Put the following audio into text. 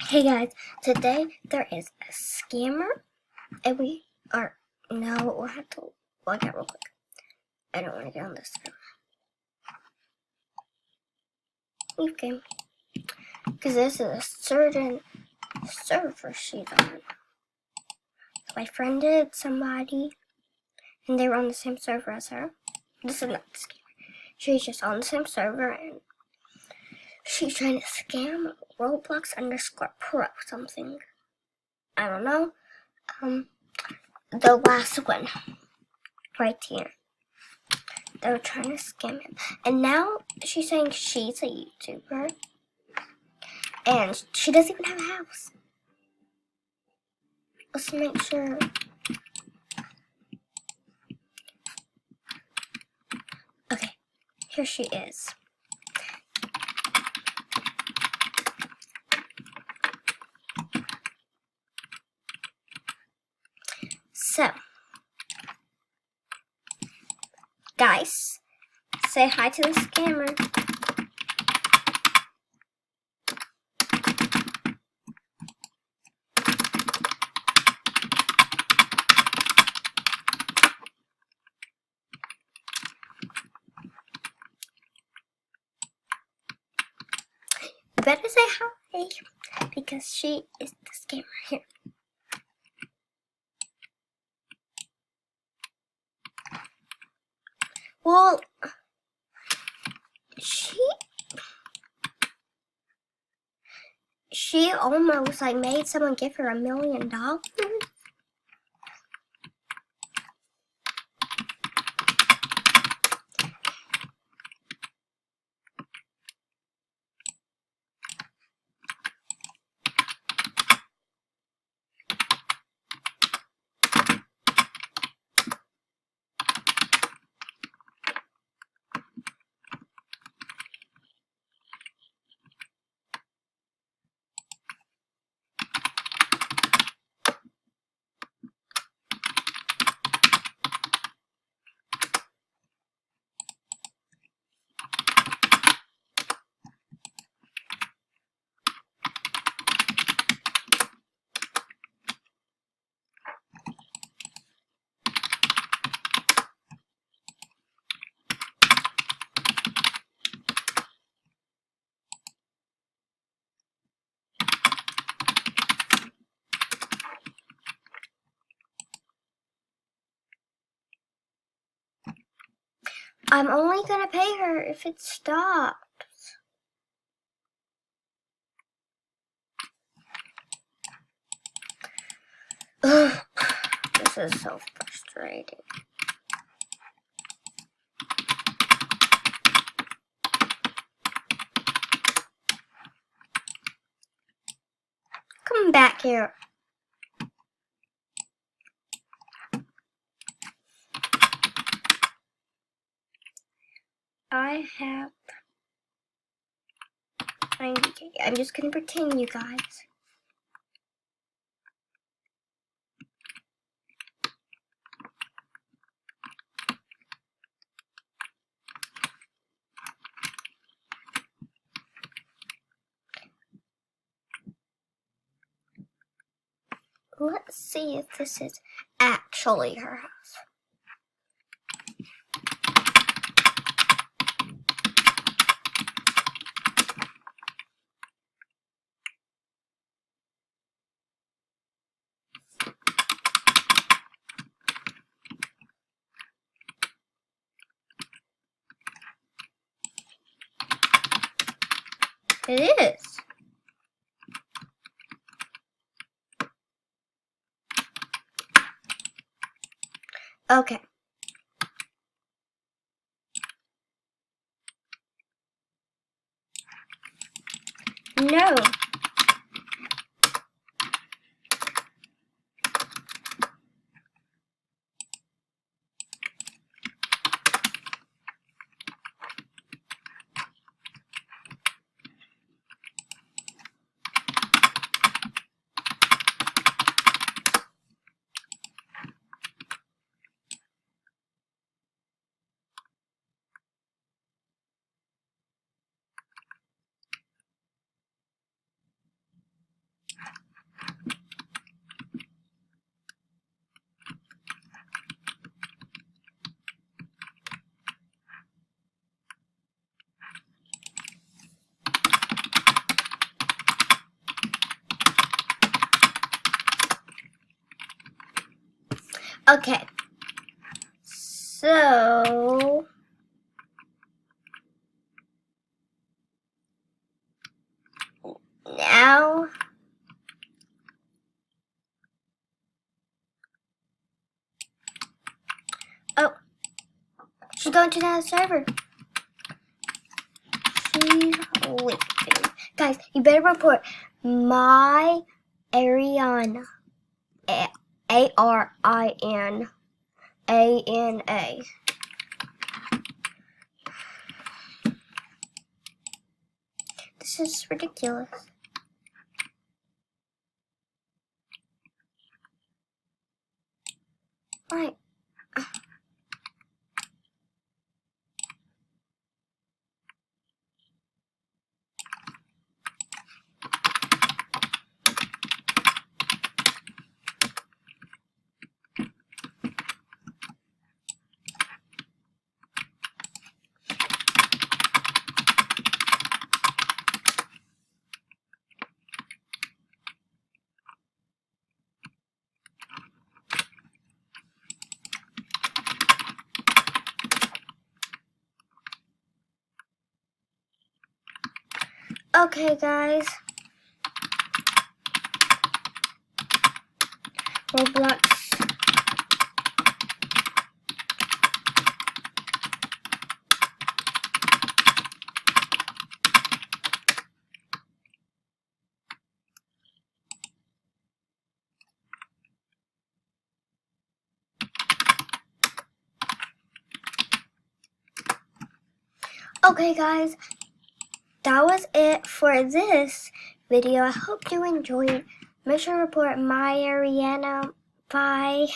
Hey guys, today there is a scammer and we are we'll have to log out real quick. I don't want to get on this server. Leave game. Because this is a certain server she's on. So I friended somebody and they were on the same server as her. This is not the scammer. She's just on the same server and she's trying to scam Roblox_pro something. I don't know. The last one. Right here. They were trying to scam him. And now she's saying she's a YouTuber. And she doesn't even have a house. Let's make sure. Okay, here she is. So, guys, say hi to the scammer. You better say hi, because she is the scammer here. Well, she almost made someone give her $1 million. I'm only gonna pay her if it stops. Ugh, this is so frustrating. Come back here. I have 90K. I'm just gonna pretend, you guys. Let's see if this is actually her house. It is. Okay. No. Okay. So now she's going to that server. She's leaving. Guys, you better report my Ariana. ARINANA. This is ridiculous. Right. Okay, guys. Roblox. Okay, guys. That was it for this video. I hope you enjoyed. Make sure to report my Ariana. Bye.